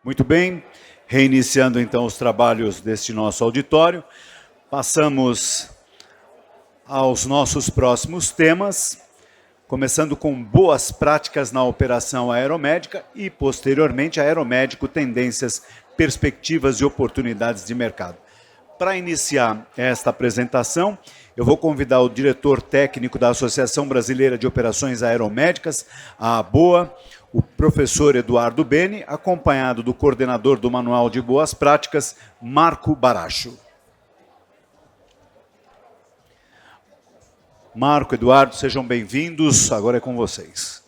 Muito bem, reiniciando então os trabalhos deste nosso auditório, passamos aos nossos próximos temas, começando com boas práticas na operação aeromédica e, posteriormente, aeromédico, tendências, perspectivas e oportunidades de mercado. Para iniciar esta apresentação, eu vou convidar o diretor técnico da Associação Brasileira de Operações Aeromédicas, a ABOA, o professor Eduardo Bene, acompanhado do coordenador do Manual de Boas Práticas, Marco Baracho. Marco, Eduardo, sejam bem-vindos. Agora é com vocês.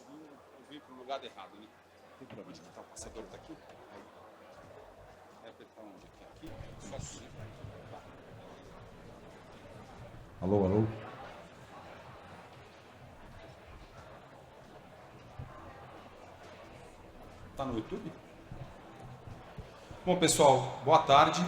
Eu vim para o lugar errado, né? Tem problema de botar o passador tá aqui? Vai apertar onde? Aqui? Só assim. Alô, alô? Tá no YouTube? Bom, pessoal, boa tarde.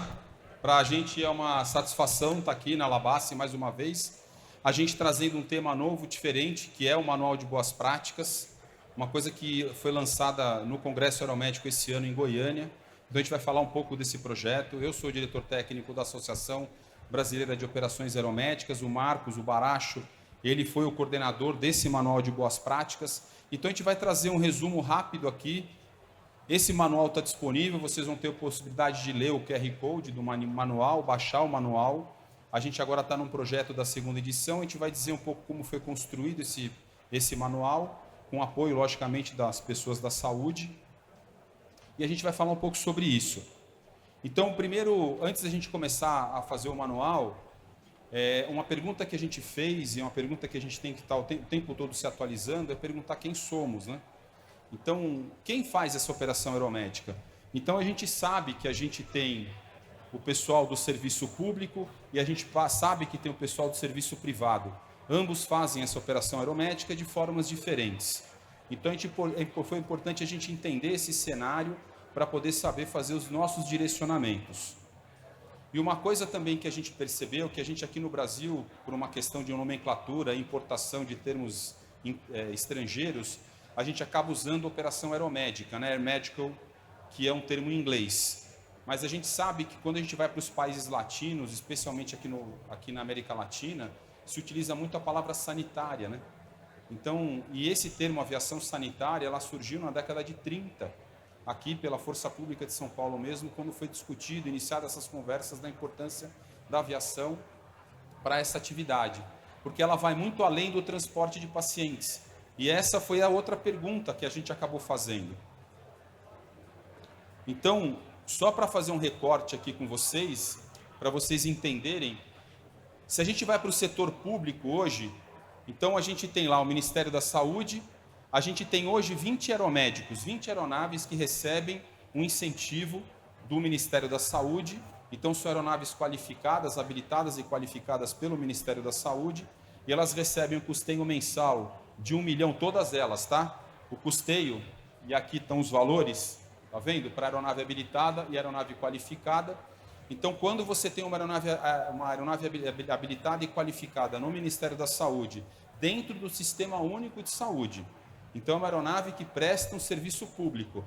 Para a gente é uma satisfação estar aqui na Labace mais uma vez. A gente trazendo um tema novo, diferente, que é o Manual de Boas Práticas, uma coisa que foi lançada no Congresso Aeromédico esse ano em Goiânia. Então a gente vai falar um pouco desse projeto. Eu sou o diretor técnico da Associação Brasileira de Operações Aeromédicas, o Marcos, o Baracho, ele foi o coordenador desse Manual de Boas Práticas. Então a gente vai trazer um resumo rápido aqui. Esse manual está disponível, vocês vão ter a possibilidade de ler o QR Code do manual, baixar o manual. A gente agora está num projeto da segunda edição, a gente vai dizer um pouco como foi construído esse manual, com apoio, logicamente, das pessoas da saúde. E a gente vai falar um pouco sobre isso. Então, primeiro, antes da gente começar a fazer o manual, uma pergunta que a gente fez, e uma pergunta que a gente tem que estar o tempo todo se atualizando, é perguntar quem somos, né? Então, quem faz essa operação aeromédica? Então, a gente sabe que a gente tem o pessoal do serviço público e a gente sabe que tem o pessoal do serviço privado. Ambos fazem essa operação aeromédica de formas diferentes. Então, foi importante a gente entender esse cenário para poder saber fazer os nossos direcionamentos. E uma coisa também que a gente percebeu, que a gente aqui no Brasil, por uma questão de nomenclatura, importação de termos estrangeiros, a gente acaba usando operação aeromédica, né? Air Medical, que é um termo em inglês. Mas a gente sabe que quando a gente vai para os países latinos, especialmente aqui na América Latina, se utiliza muito a palavra sanitária, né? Então, e esse termo aviação sanitária, ela surgiu na década de 30, aqui pela Força Pública de São Paulo mesmo, quando foi discutido, iniciadas essas conversas da importância da aviação para essa atividade, porque ela vai muito além do transporte de pacientes. E essa foi a outra pergunta que a gente acabou fazendo. Então, só para fazer um recorte aqui com vocês, para vocês entenderem, se a gente vai para o setor público hoje, então a gente tem lá o Ministério da Saúde, a gente tem hoje 20 aeromédicos, 20 aeronaves que recebem um incentivo do Ministério da Saúde. Então são aeronaves qualificadas, habilitadas e qualificadas pelo Ministério da Saúde, e elas recebem um custeio mensal de 1 milhão, todas elas, tá? O custeio, e aqui estão os valores, tá vendo? Para aeronave habilitada e aeronave qualificada. Então, quando você tem uma aeronave habilitada e qualificada no Ministério da Saúde, dentro do Sistema Único de Saúde, então é uma aeronave que presta um serviço público.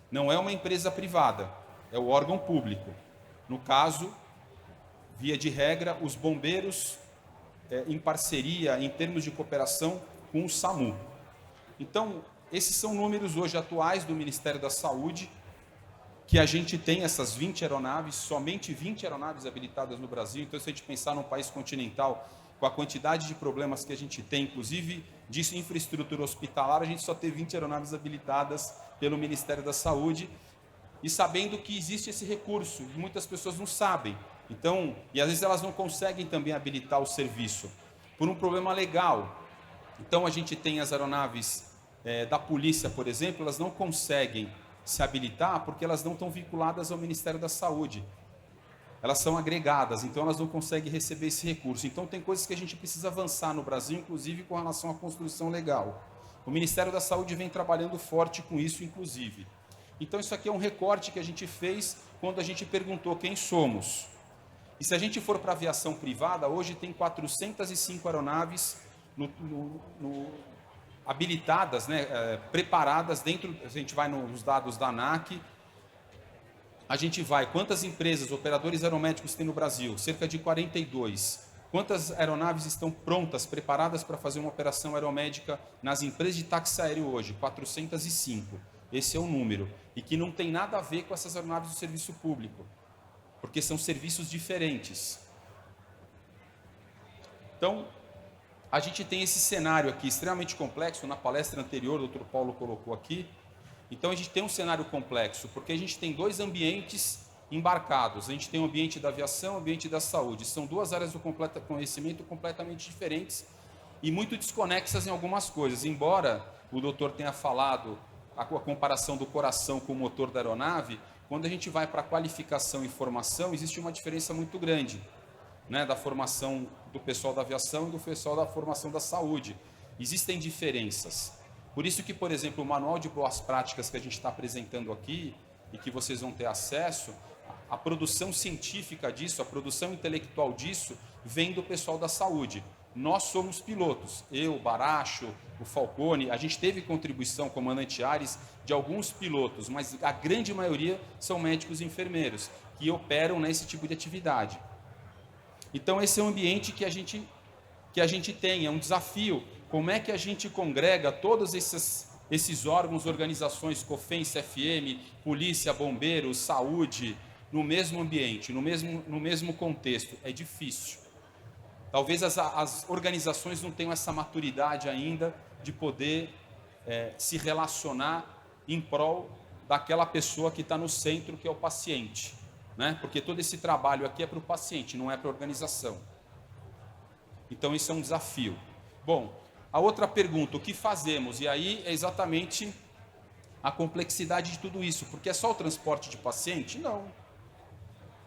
Não é uma empresa privada, é o órgão público. No caso, via de regra, os bombeiros, em parceria, em termos de cooperação com o SAMU. Então, esses são números hoje atuais do Ministério da Saúde, que a gente tem essas 20 aeronaves, somente 20 aeronaves habilitadas no Brasil. Então, se a gente pensar num país continental, com a quantidade de problemas que a gente tem, inclusive de infraestrutura hospitalar, a gente só tem 20 aeronaves habilitadas pelo Ministério da Saúde, e sabendo que existe esse recurso, e muitas pessoas não sabem. Então, e às vezes elas não conseguem também habilitar o serviço, por um problema legal. Então, a gente tem as aeronaves da polícia, por exemplo, elas não conseguem se habilitar porque elas não estão vinculadas ao Ministério da Saúde. Elas são agregadas, então elas não conseguem receber esse recurso. Então, tem coisas que a gente precisa avançar no Brasil, inclusive com relação à construção legal. O Ministério da Saúde vem trabalhando forte com isso, inclusive. Então, isso aqui é um recorte que a gente fez quando a gente perguntou quem somos. E se a gente for para a aviação privada, hoje tem 405 aeronaves habilitadas, né, preparadas dentro, a gente vai nos dados da ANAC, a gente vai, quantas empresas, operadores aeromédicos tem no Brasil? Cerca de 42. Quantas aeronaves estão prontas, preparadas para fazer uma operação aeromédica nas empresas de táxi aéreo hoje? 405. Esse é o número. E que não tem nada a ver com essas aeronaves do serviço público, porque são serviços diferentes. Então, a gente tem esse cenário aqui extremamente complexo. Na palestra anterior, o Dr. Paulo colocou aqui. Então, a gente tem um cenário complexo, porque a gente tem dois ambientes embarcados. A gente tem o ambiente da aviação e o ambiente da saúde. São duas áreas do conhecimento completamente diferentes e muito desconexas em algumas coisas. Embora o doutor tenha falado a comparação do coração com o motor da aeronave, quando a gente vai para a qualificação e formação, existe uma diferença muito grande, né, da formação do pessoal da aviação e do pessoal da formação da saúde. Existem diferenças. Por isso que, por exemplo, o manual de boas práticas que a gente está apresentando aqui e que vocês vão ter acesso, a produção científica disso, a produção intelectual disso, vem do pessoal da saúde. Nós somos pilotos, eu, o Baracho, o Falcone, a gente teve contribuição, comandante Ares, de alguns pilotos, mas a grande maioria são médicos e enfermeiros que operam nesse tipo de atividade. Então esse é o ambiente que a gente tem, é um desafio. Como é que a gente congrega todos esses órgãos, organizações, COFENS, CFM, polícia, bombeiros, saúde, no mesmo ambiente, no mesmo contexto? É difícil. Talvez as organizações não tenham essa maturidade ainda de poder se relacionar em prol daquela pessoa que está no centro, que é o paciente, né? Porque todo esse trabalho aqui é para o paciente, não é para a organização. Então isso é um desafio. Bom, a outra pergunta, o que fazemos? E aí é exatamente a complexidade de tudo isso, porque é só o transporte de paciente? Não.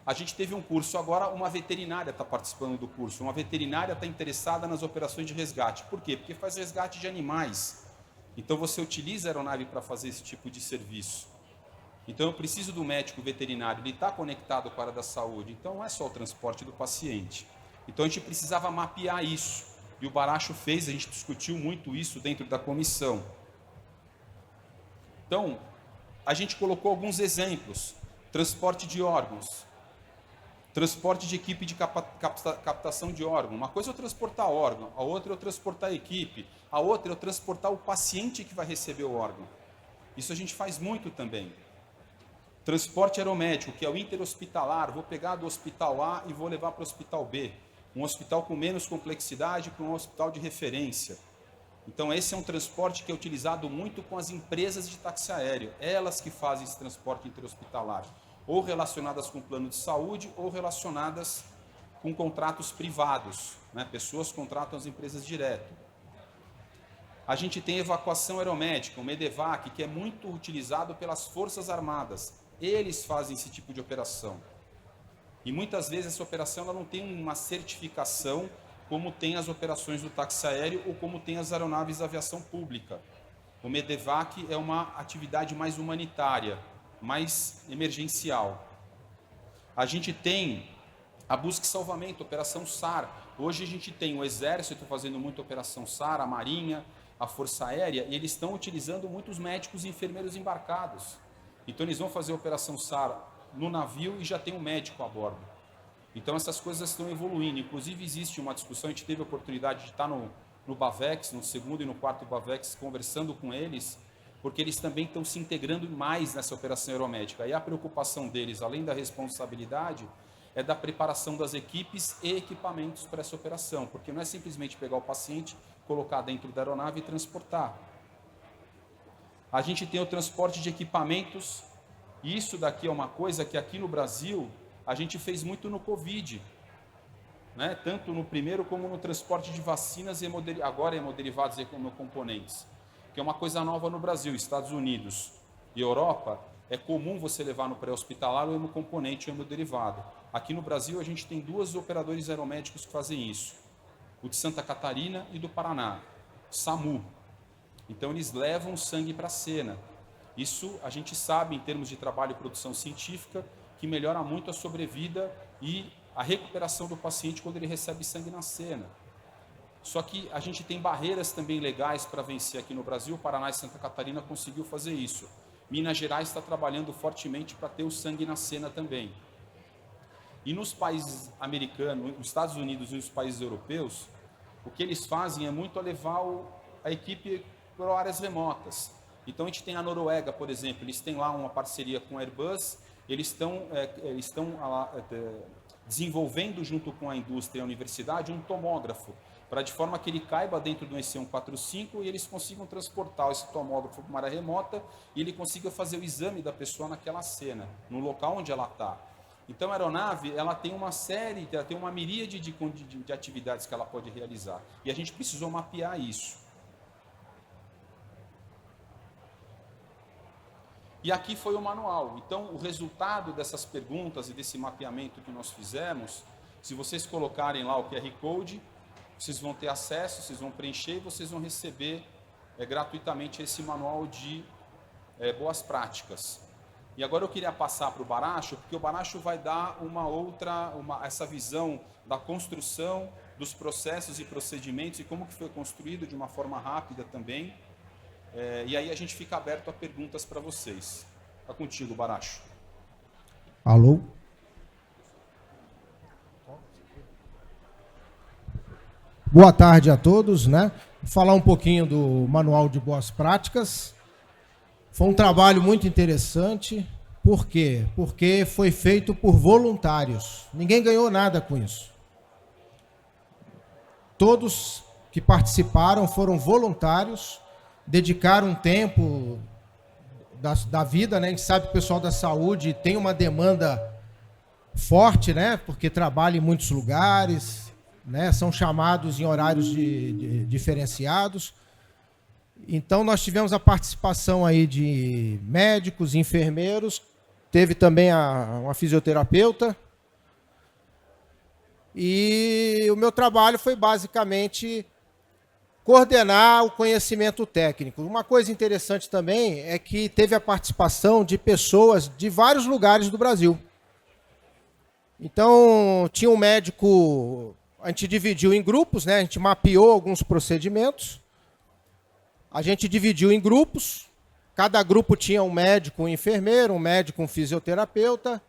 A gente teve um curso agora, uma veterinária está participando do curso, uma veterinária está interessada nas operações de resgate. Por quê? Porque faz resgate de animais. Então você utiliza a aeronave para fazer esse tipo de serviço. Então eu preciso do médico veterinário, ele está conectado com a área da saúde, então não é só o transporte do paciente. Então a gente precisava mapear isso, e o Baracho fez, a gente discutiu muito isso dentro da comissão. Então, a gente colocou alguns exemplos: transporte de órgãos, transporte de equipe de captação de órgão. Uma coisa é eu transportar órgão, a outra é eu transportar a equipe, a outra é eu transportar o paciente que vai receber o órgão. Isso a gente faz muito também. Transporte aeromédico, que é o interhospitalar, vou pegar do hospital A e vou levar para o hospital B. Um hospital com menos complexidade para um hospital de referência. Então esse é um transporte que é utilizado muito com as empresas de táxi aéreo. Elas que fazem esse transporte interhospitalar, ou relacionadas com plano de saúde, ou relacionadas com contratos privados, né? Pessoas contratam as empresas direto. A gente tem evacuação aeromédica, o MEDEVAC, que é muito utilizado pelas Forças Armadas. Eles fazem esse tipo de operação. E muitas vezes essa operação ela não tem uma certificação como tem as operações do táxi aéreo ou como tem as aeronaves da aviação pública. O MEDEVAC é uma atividade mais humanitária, mais emergencial. A gente tem a busca e salvamento, operação SAR. Hoje a gente tem o Exército fazendo muita operação SAR, a Marinha, a Força Aérea, e eles estão utilizando muitos médicos e enfermeiros embarcados. Então eles vão fazer a operação SAR no navio e já tem um médico a bordo. Então essas coisas estão evoluindo. Inclusive existe uma discussão, a gente teve a oportunidade de estar no BAVEX, no segundo e no quarto BAVEX, conversando com eles, porque eles também estão se integrando mais nessa operação aeromédica. E a preocupação deles, além da responsabilidade, é da preparação das equipes e equipamentos para essa operação, porque não é simplesmente pegar o paciente, colocar dentro da aeronave e transportar. A gente tem o transporte de equipamentos, e isso daqui é uma coisa que aqui no Brasil a gente fez muito no Covid, né? Tanto no primeiro como no transporte de vacinas e agora hemoderivados e hemocomponentes, que é uma coisa nova no Brasil. Estados Unidos e Europa é comum você levar no pré-hospitalar o hemocomponente ou hemoderivado. Aqui no Brasil a gente tem dois operadores aeromédicos que fazem isso, o de Santa Catarina e do Paraná, SAMU. Então eles levam sangue para a cena. Isso a gente sabe em termos de trabalho e produção científica que melhora muito a sobrevida e a recuperação do paciente quando ele recebe sangue na cena. Só que a gente tem barreiras também legais para vencer aqui no Brasil. O Paraná e Santa Catarina conseguiu fazer isso. Minas Gerais está trabalhando fortemente para ter o sangue na cena também. E nos países americanos, nos Estados Unidos e nos países europeus, o que eles fazem é muito levar a equipe para áreas remotas. Então a gente tem a Noruega, por exemplo, eles têm lá uma parceria com a Airbus, eles estão desenvolvendo junto com a indústria e a universidade um tomógrafo, para de forma que ele caiba dentro do EC145 e eles consigam transportar esse tomógrafo para uma área remota e ele consiga fazer o exame da pessoa naquela cena, no local onde ela está. Então a aeronave ela tem uma série, ela tem uma miríade de atividades que ela pode realizar. E a gente precisou mapear isso. E aqui foi o manual. Então o resultado dessas perguntas e desse mapeamento que nós fizemos, se vocês colocarem lá o QR Code, vocês vão ter acesso, vocês vão preencher e vocês vão receber gratuitamente esse manual de boas práticas. E agora eu queria passar para o Baracho, porque o Baracho vai dar essa visão da construção dos processos e procedimentos e como que foi construído de uma forma rápida também. E aí a gente fica aberto a perguntas para vocês. Está contigo, Baracho. Alô? Boa tarde a todos, né? Vou falar um pouquinho do Manual de Boas Práticas. Foi um trabalho muito interessante. Por quê? Porque foi feito por voluntários. Ninguém ganhou nada com isso. Todos que participaram foram voluntários, dedicaram um tempo da vida, né? A gente sabe que o pessoal da saúde tem uma demanda forte, né? Porque trabalha em muitos lugares, né? São chamados em horários diferenciados. Então, nós tivemos a participação aí de médicos, enfermeiros, teve também uma fisioterapeuta. E o meu trabalho foi basicamente coordenar o conhecimento técnico. Uma coisa interessante também é que teve a participação de pessoas de vários lugares do Brasil. Então, tinha um médico, a gente dividiu em grupos, né? A gente mapeou alguns procedimentos. A gente dividiu em grupos, cada grupo tinha um médico, um enfermeiro, um médico, um fisioterapeuta,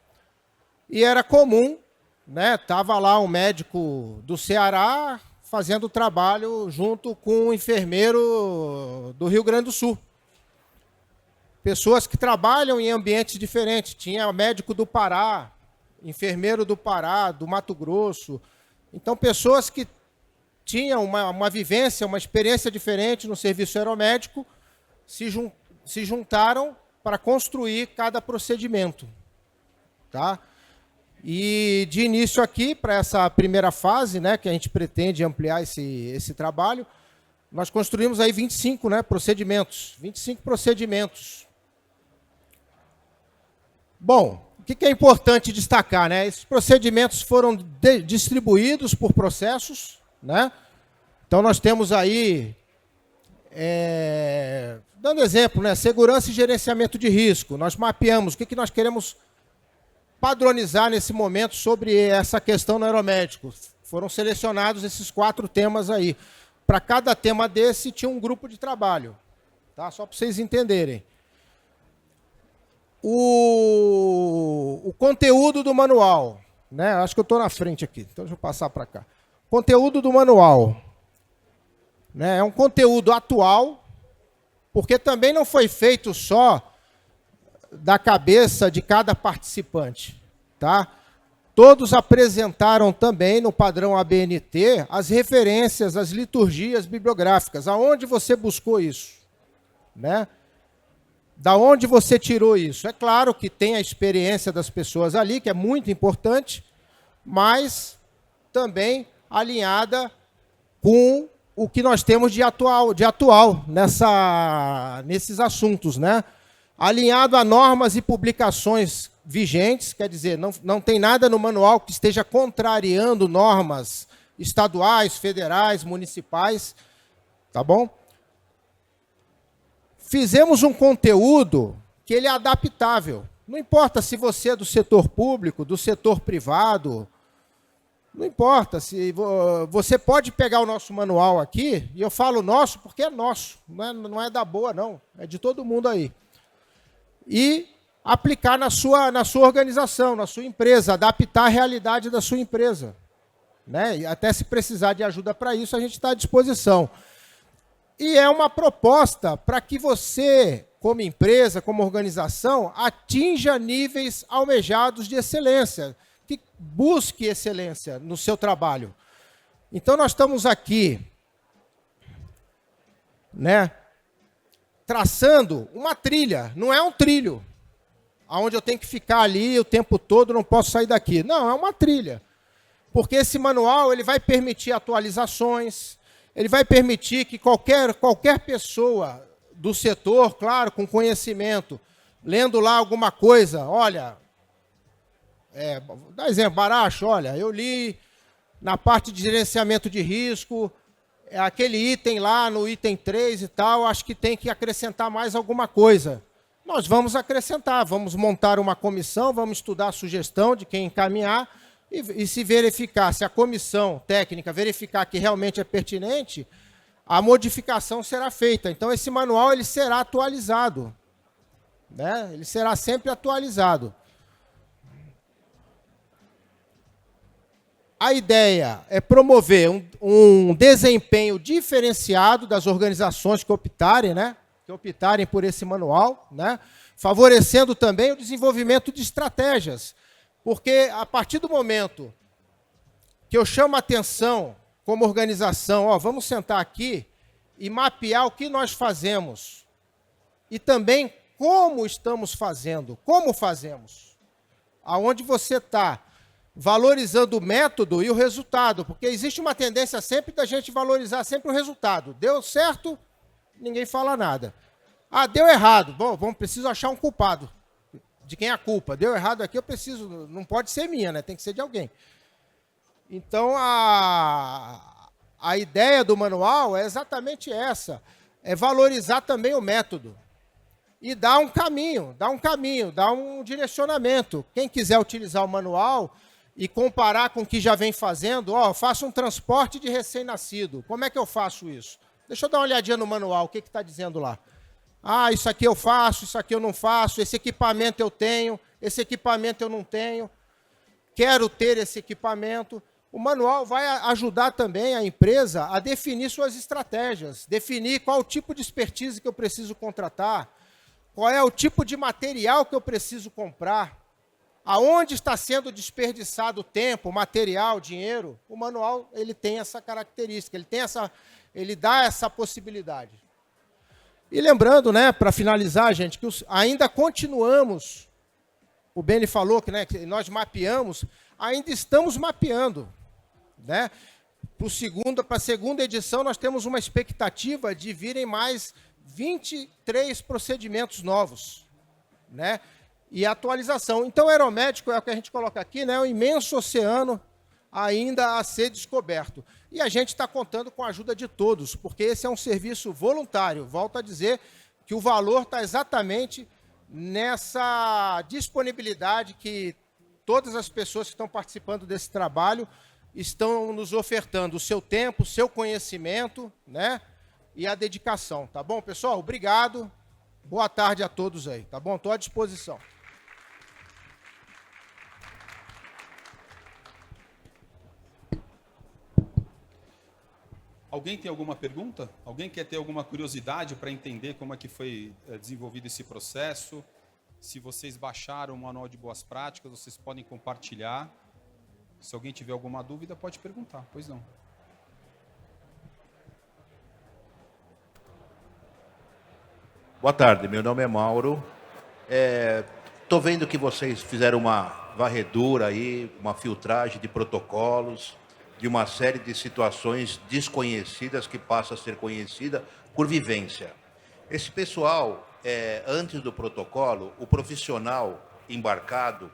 e era comum, né? Estava lá um médico do Ceará fazendo o trabalho junto com um enfermeiro do Rio Grande do Sul. Pessoas que trabalham em ambientes diferentes. Tinha médico do Pará, enfermeiro do Pará, do Mato Grosso. Então, pessoas que tinham uma vivência, uma experiência diferente no serviço aeromédico, se juntaram para construir cada procedimento. Tá? E de início aqui, para essa primeira fase, né, que a gente pretende ampliar esse trabalho, nós construímos aí 25, né, procedimentos. 25 procedimentos. Bom, o que é importante destacar, né? Esses procedimentos foram distribuídos por processos, né? Então nós temos aí, dando exemplo, né, segurança e gerenciamento de risco. Nós mapeamos o que nós queremos padronizar nesse momento sobre essa questão no aeromédico. Foram selecionados esses 4 temas aí. Para cada tema desse tinha um grupo de trabalho, tá? Só para vocês entenderem. O conteúdo do manual, né? Acho que eu estou na frente aqui, então deixa eu passar para cá. Conteúdo do manual, né? É um conteúdo atual, porque também não foi feito só da cabeça de cada participante, tá? Todos apresentaram também no padrão ABNT as referências, as liturgias bibliográficas. Aonde você buscou isso, né? Da onde você tirou isso? É claro que tem a experiência das pessoas ali, que é muito importante, mas também alinhada com o que nós temos de atual nesses assuntos, né? Alinhado a normas e publicações vigentes, quer dizer, não tem nada no manual que esteja contrariando normas estaduais, federais, municipais, tá bom? Fizemos um conteúdo que ele é adaptável. Não importa se você é do setor público, do setor privado, não importa. Se você pode pegar o nosso manual aqui, e eu falo nosso porque é nosso, não é da boa, não. É de todo mundo aí. e aplicar na sua organização, na sua empresa, adaptar a realidade da sua empresa. Né? E até se precisar de ajuda para isso, a gente está à disposição. E é uma proposta para que você, como empresa, como organização, atinja níveis almejados de excelência, que busque excelência no seu trabalho. Então, nós estamos aqui, né, traçando uma trilha, não é um trilho, onde eu tenho que ficar ali o tempo todo, não posso sair daqui. Não, é uma trilha. Porque esse manual ele vai permitir atualizações, ele vai permitir que qualquer pessoa do setor, claro, com conhecimento, lendo lá alguma coisa, olha, dá exemplo, Baracho, olha, eu li na parte de gerenciamento de risco, aquele item lá no item 3 e tal, acho que tem que acrescentar mais alguma coisa. Nós vamos acrescentar, vamos montar uma comissão, vamos estudar a sugestão de quem encaminhar e se verificar, se a comissão técnica verificar que realmente é pertinente, a modificação será feita. Então, esse manual ele será atualizado. Né? Ele será sempre atualizado. A ideia é promover um desempenho diferenciado das organizações que optarem, né? Que optarem por esse manual, né? Favorecendo também o desenvolvimento de estratégias. Porque a partir do momento que eu chamo a atenção como organização, ó, vamos sentar aqui e mapear o que nós fazemos e também como estamos fazendo, como fazemos, aonde você está valorizando o método e o resultado, porque existe uma tendência sempre da gente valorizar sempre o resultado. Deu certo, ninguém fala nada. Ah, deu errado, bom, preciso achar um culpado. De quem é a culpa? Deu errado aqui, eu preciso, não pode ser minha, né? Tem que ser de alguém. Então, a ideia do manual é exatamente essa, é valorizar também o método e dar um caminho, dar um direcionamento. Quem quiser utilizar o manual e comparar com o que já vem fazendo, ó, faço um transporte de recém-nascido. Como é que eu faço isso? Deixa eu dar uma olhadinha no manual, o que está dizendo lá? Ah, isso aqui eu faço, isso aqui eu não faço, esse equipamento eu tenho, esse equipamento eu não tenho, quero ter esse equipamento. O manual vai ajudar também a empresa a definir suas estratégias, definir qual o tipo de expertise que eu preciso contratar, qual é o tipo de material que eu preciso comprar, aonde está sendo desperdiçado tempo, material, dinheiro. O manual ele tem essa característica, ele dá essa possibilidade. E lembrando, né, para finalizar, gente, que ainda continuamos, o Beni falou que, né, que nós mapeamos, ainda estamos mapeando. Né? Para a segunda edição, nós temos uma expectativa de virem mais 23 procedimentos novos. Né? E atualização. Então, o aeromédico é o que a gente coloca aqui, né, um imenso oceano ainda a ser descoberto. E a gente está contando com a ajuda de todos, porque esse é um serviço voluntário. Volto a dizer que o valor está exatamente nessa disponibilidade que todas as pessoas que estão participando desse trabalho estão nos ofertando o seu tempo, o seu conhecimento, né, e a dedicação. Tá bom, pessoal? Obrigado. Boa tarde a todos aí. Tá bom? Estou à disposição. Alguém tem alguma pergunta? Alguém quer ter alguma curiosidade para entender como é que foi desenvolvido esse processo? Se vocês baixaram o Manual de Boas Práticas, vocês podem compartilhar. Se alguém tiver alguma dúvida, pode perguntar. Pois não. Boa tarde, meu nome é Mauro. Estou vendo que vocês fizeram uma varredura aí, uma filtragem de protocolos, de uma série de situações desconhecidas que passam a ser conhecida por vivência. Esse pessoal, antes do protocolo, o profissional embarcado,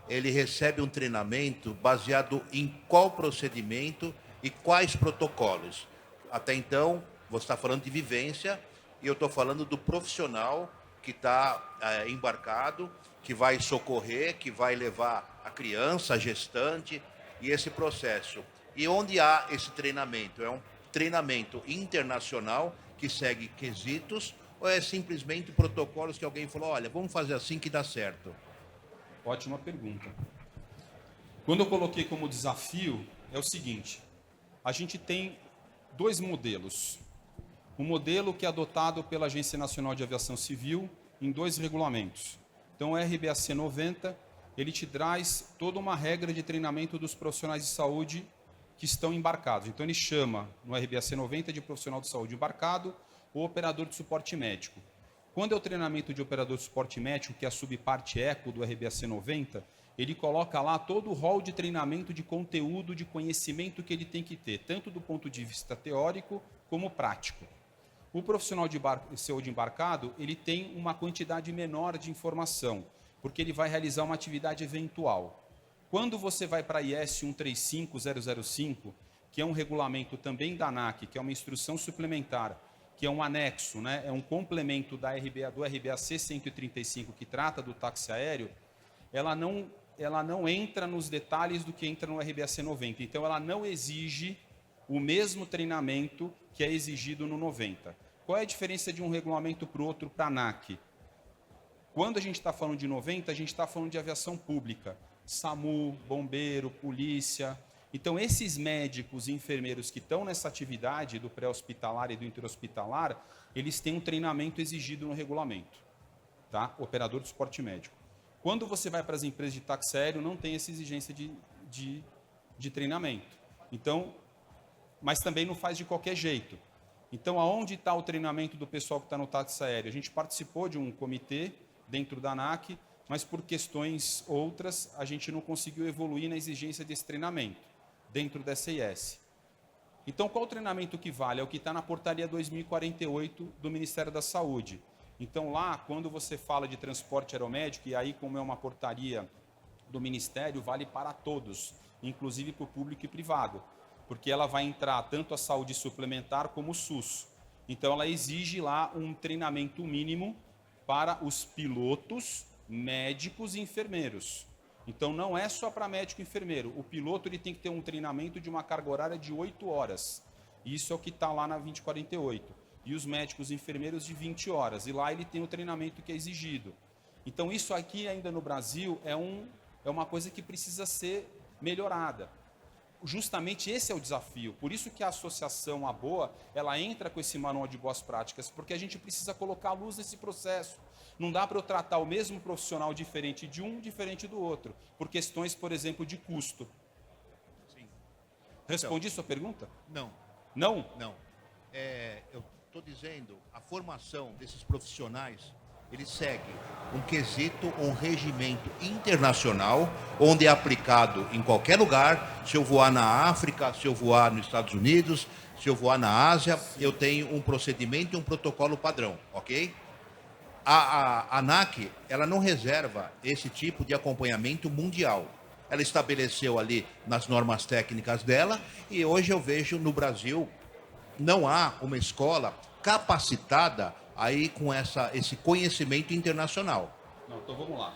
ele recebe um treinamento baseado em qual procedimento e quais protocolos. Até então, você está falando de vivência e eu estou falando do profissional que está embarcado, que vai socorrer, que vai levar a criança, a gestante e esse processo. E onde há esse treinamento? É um treinamento internacional que segue quesitos ou é simplesmente protocolos que alguém falou, olha, vamos fazer assim que dá certo? Ótima pergunta. Quando eu coloquei como desafio, é o seguinte, a gente tem 2 modelos. Um modelo que é adotado pela Agência Nacional de Aviação Civil em 2 regulamentos. Então, o RBAC 90, ele te traz toda uma regra de treinamento dos profissionais de saúde que estão embarcados. Então, ele chama no RBAC 90 de profissional de saúde embarcado ou operador de suporte médico. Quando é o treinamento de operador de suporte médico, que é a subparte ECO do RBAC 90, ele coloca lá todo o rol de treinamento de conteúdo, de conhecimento que ele tem que ter, tanto do ponto de vista teórico como prático. O profissional de saúde embarcado, ele tem uma quantidade menor de informação, porque ele vai realizar uma atividade eventual. Quando você vai para a IS 135005, que é um regulamento também da ANAC, que é uma instrução suplementar, que é um anexo, né? É um complemento do RBAC 135, que trata do táxi aéreo, ela não entra nos detalhes do que entra no RBAC 90. Então, ela não exige o mesmo treinamento que é exigido no 90. Qual é a diferença de um regulamento para o outro para a ANAC? Quando a gente está falando de 90, a gente está falando de aviação pública. SAMU, bombeiro, polícia. Então, esses médicos e enfermeiros que estão nessa atividade do pré-hospitalar e do interhospitalar, eles têm um treinamento exigido no regulamento. Tá? Operador de suporte médico. Quando você vai para as empresas de táxi aéreo, não tem essa exigência de treinamento. Então, mas também não faz de qualquer jeito. Então, aonde está o treinamento do pessoal que está no táxi aéreo? A gente participou de um comitê dentro da ANAC, mas por questões outras, a gente não conseguiu evoluir na exigência desse treinamento dentro da SIS. Então, qual o treinamento que vale? É o que está na portaria 2048 do Ministério da Saúde. Então, lá, quando você fala de transporte aeromédico, e aí, como é uma portaria do Ministério, vale para todos, inclusive para o público e privado, porque ela vai entrar tanto a saúde suplementar como o SUS. Então, ela exige lá um treinamento mínimo para os pilotos, médicos e enfermeiros. Então, não é só para médico e enfermeiro. O piloto ele tem que ter um treinamento de uma carga horária de 8 horas. Isso é o que está lá na 2048. E os médicos e enfermeiros de 20 horas. E lá ele tem o treinamento que é exigido. Então, isso aqui ainda no Brasil é uma coisa que precisa ser melhorada. Justamente esse é o desafio. Por isso que a associação ABOA, ela entra com esse manual de boas práticas, porque a gente precisa colocar a luz nesse processo. Não dá para eu tratar o mesmo profissional diferente de um, diferente do outro, por questões, por exemplo, de custo. Sim. Respondi sua pergunta? Não. Não? Não. Eu estou dizendo, a formação desses profissionais, ele segue um quesito, um regimento internacional, onde é aplicado em qualquer lugar. Se eu voar na África, se eu voar nos Estados Unidos, se eu voar na Ásia, eu tenho um procedimento e um protocolo padrão, ok? A ANAC, ela não reserva esse tipo de acompanhamento mundial. Ela estabeleceu ali nas normas técnicas dela e hoje eu vejo no Brasil não há uma escola capacitada aí com esse conhecimento internacional. Não, então vamos lá.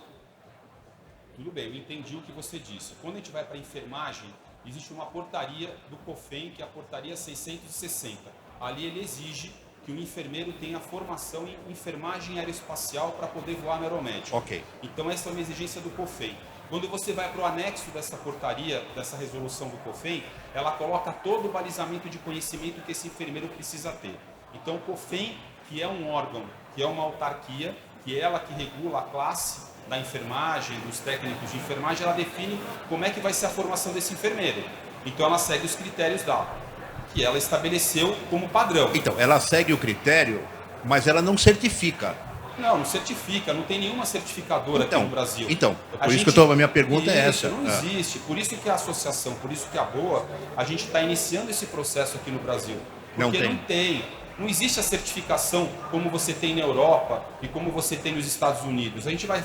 Tudo bem, eu entendi o que você disse. Quando a gente vai para a enfermagem, existe uma portaria do COFEM, que é a portaria 660. Ali ele exige que o enfermeiro tenha formação em enfermagem aeroespacial para poder voar no aeromédico. Ok. Então essa é uma exigência do COFEM. Quando você vai para o anexo dessa portaria, dessa resolução do COFEM, ela coloca todo o balizamento de conhecimento que esse enfermeiro precisa ter. Então o COFEM, que é um órgão, que é uma autarquia, que é ela que regula a classe da enfermagem, dos técnicos de enfermagem, ela define como é que vai ser a formação desse enfermeiro. Então ela segue os critérios dela, que ela estabeleceu como padrão. Então, ela segue o critério, mas ela não certifica. Não certifica, não tem nenhuma certificadora aqui no Brasil. Então, por isso que a minha pergunta é essa. Não existe, por isso que a associação, por isso que a ABOA, a gente está iniciando esse processo aqui no Brasil. Porque não tem. Não existe a certificação como você tem na Europa e como você tem nos Estados Unidos. A gente vai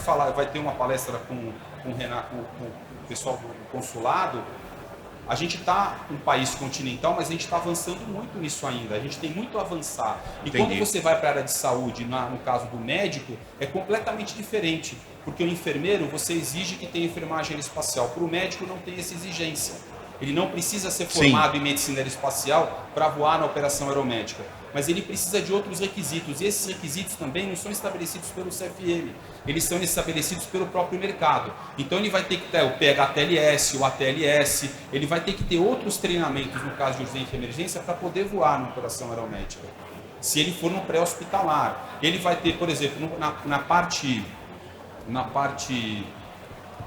ter uma palestra com o Renato, com o pessoal do consulado. A gente está um país continental, mas a gente está avançando muito nisso ainda. A gente tem muito a avançar. E Entendi. quando você vai para a área de saúde, no caso do médico, é completamente diferente. Porque o enfermeiro, você exige que tenha enfermagem aeroespacial. Para o médico não tem essa exigência. Ele não precisa ser formado em medicina aeroespacial para voar na operação aeromédica. mas ele precisa de outros requisitos. E esses requisitos também não são estabelecidos pelo CFM, eles são estabelecidos pelo próprio mercado. Então ele vai ter que ter o PHTLS, o ATLS, ele vai ter que ter outros treinamentos no caso de urgência e emergência para poder voar na operação aeromédica. Se ele for no pré-hospitalar, ele vai ter, por exemplo, na parte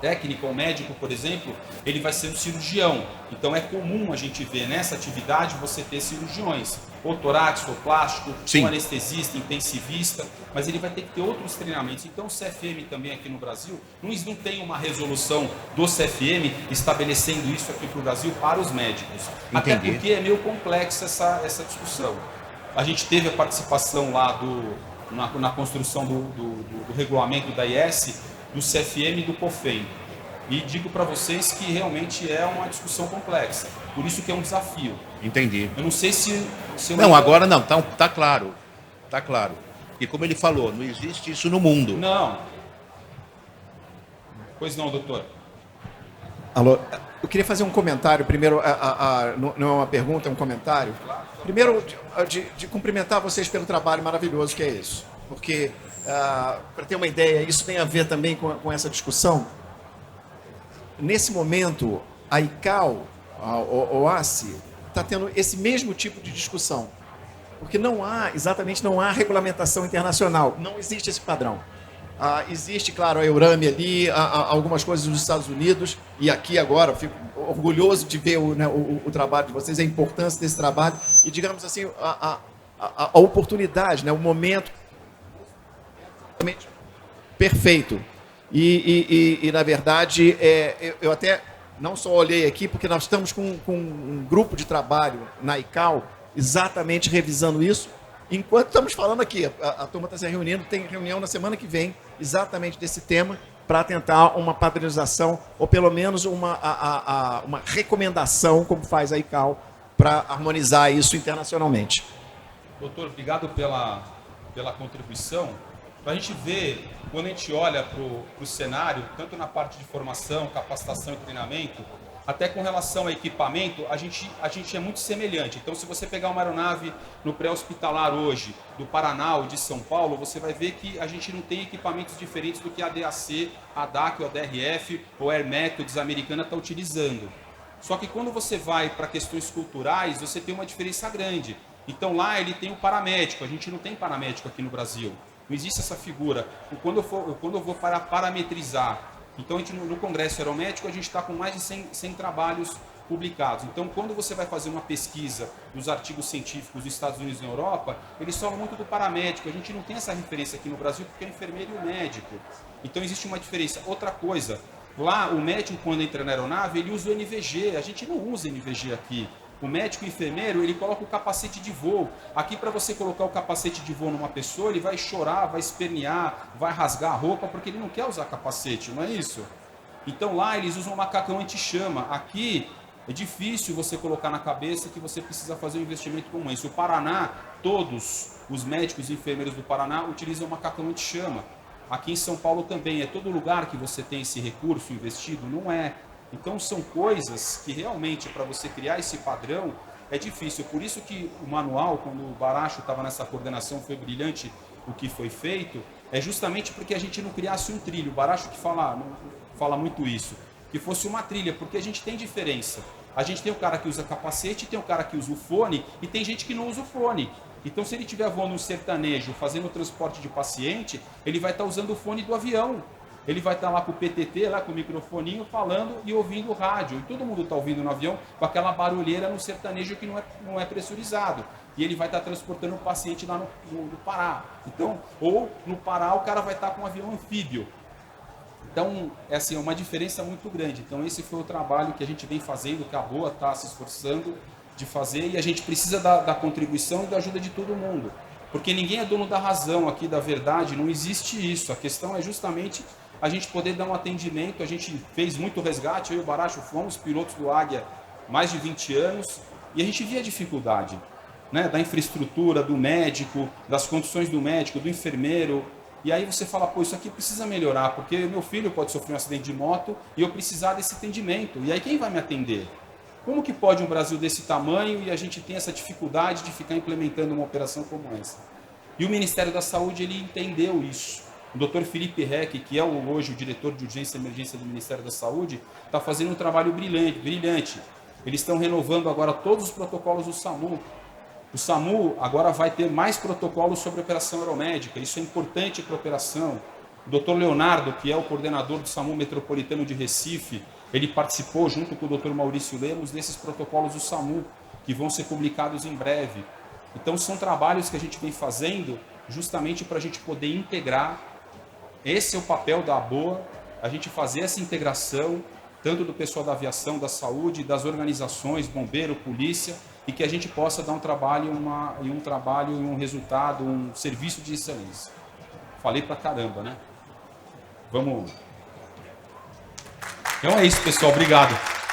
técnica, o médico, por exemplo, ele vai ser um cirurgião. Então é comum a gente ver nessa atividade você ter cirurgiões, ou torácico, ou plástico, ou anestesista, intensivista, mas ele vai ter que ter outros treinamentos. Então o CFM também aqui no Brasil, não tem uma resolução do CFM estabelecendo isso aqui para o Brasil para os médicos. Entendi. Até porque é meio complexa essa discussão. A gente teve a participação lá na construção do regulamento da IS, do CFM e do COFEM. E digo para vocês que realmente é uma discussão complexa. Por isso que é um desafio. Entendi. Eu não sei se Não, agora não. Tá claro. Tá claro. E como ele falou, não existe isso no mundo. Não. Pois não, doutor. Alô, eu queria fazer um comentário. Primeiro, não é uma pergunta, é um comentário. Primeiro, de cumprimentar vocês pelo trabalho maravilhoso que é isso. Porque, para ter uma ideia, isso tem a ver também com essa discussão. Nesse momento, a ICAO, a OASI, está tendo esse mesmo tipo de discussão. Porque não há regulamentação internacional, não existe esse padrão. Existe, claro, a Eurame ali, algumas coisas dos Estados Unidos, e aqui agora, eu fico orgulhoso de ver o trabalho de vocês, a importância desse trabalho, e, digamos assim, a oportunidade, o momento perfeito. E na verdade, eu até não só olhei aqui, porque nós estamos com um grupo de trabalho na ICAO, exatamente revisando isso, enquanto estamos falando aqui. A turma está se reunindo, tem reunião na semana que vem, exatamente desse tema, para tentar uma padronização, ou pelo menos uma recomendação, como faz a ICAO, para harmonizar isso internacionalmente. Doutor, obrigado pela contribuição. Para a gente ver, quando a gente olha para o cenário, tanto na parte de formação, capacitação e treinamento, até com relação ao equipamento, a gente é muito semelhante. Então, se você pegar uma aeronave no pré-hospitalar hoje, do Paraná ou de São Paulo, você vai ver que a gente não tem equipamentos diferentes do que a DAC, a DAC, a DRF ou a Air Methods americana está utilizando. Só que quando você vai para questões culturais, você tem uma diferença grande. Então, lá ele tem o paramédico, a gente não tem paramédico aqui no Brasil. Não existe essa figura. Quando eu vou para parametrizar, então no Congresso Aeromédico a gente está com mais de 100 trabalhos publicados. Então quando você vai fazer uma pesquisa dos artigos científicos dos Estados Unidos e na Europa, eles falam muito do paramédico. A gente não tem essa referência aqui no Brasil porque é o enfermeiro e o médico. Então existe uma diferença. Outra coisa, lá o médico quando entra na aeronave, ele usa o NVG. A gente não usa NVG aqui. O médico e o enfermeiro, ele coloca o capacete de voo. Aqui, para você colocar o capacete de voo numa pessoa, ele vai chorar, vai espernear, vai rasgar a roupa, porque ele não quer usar capacete, não é isso? Então lá eles usam um macacão anti-chama. Aqui é difícil você colocar na cabeça que você precisa fazer um investimento como esse. O Paraná, todos os médicos e enfermeiros do Paraná utilizam macacão anti-chama. Aqui em São Paulo também. É todo lugar que você tem esse recurso investido? Não é. Então são coisas que realmente para você criar esse padrão é difícil. Por isso que o manual, quando o Baracho estava nessa coordenação, foi brilhante o que foi feito, é justamente porque a gente não criasse um trilho. O Baracho que fala muito isso, que fosse uma trilha, porque a gente tem diferença. A gente tem o cara que usa capacete, tem o cara que usa o fone e tem gente que não usa o fone. Então se ele estiver voando um sertanejo, fazendo o transporte de paciente, ele vai estar usando o fone do avião. Ele vai estar lá com o PTT, lá com o microfoninho, falando e ouvindo o rádio. E todo mundo está ouvindo no avião com aquela barulheira no sertanejo que não é pressurizado. E ele vai estar transportando o paciente lá no Pará. Então, ou no Pará o cara vai estar com um avião anfíbio. Então, é assim, uma diferença muito grande. Então, esse foi o trabalho que a gente vem fazendo, que a BOA está se esforçando de fazer. E a gente precisa da contribuição e da ajuda de todo mundo. Porque ninguém é dono da razão aqui, da verdade. Não existe isso. A questão é justamente a gente poder dar um atendimento. A gente fez muito resgate, eu e o Baracho fomos pilotos do Águia mais de 20 anos, e a gente via a dificuldade, né, da infraestrutura, do médico, das condições do médico, do enfermeiro, e aí você fala, pô, isso aqui precisa melhorar, porque meu filho pode sofrer um acidente de moto e eu precisar desse atendimento, e aí quem vai me atender? Como que pode um Brasil desse tamanho e a gente tem essa dificuldade de ficar implementando uma operação como essa? E o Ministério da Saúde, ele entendeu isso. O Dr. Felipe Reck, que é hoje o diretor de urgência e emergência do Ministério da Saúde, está fazendo um trabalho brilhante. Eles estão renovando agora todos os protocolos do SAMU. O SAMU agora vai ter mais protocolos sobre operação aeromédica. Isso é importante para a operação. O Dr. Leonardo, que é o coordenador do SAMU Metropolitano de Recife, ele participou, junto com o Dr. Maurício Lemos, desses protocolos do SAMU, que vão ser publicados em breve. Então, são trabalhos que a gente vem fazendo justamente para a gente poder integrar. Esse é o papel da ABOA, a gente fazer essa integração, tanto do pessoal da aviação, da saúde, das organizações, bombeiro, polícia, e que a gente possa dar um trabalho e um resultado, um serviço de excelência. Falei pra caramba, né? Vamos. Então é isso, pessoal. Obrigado.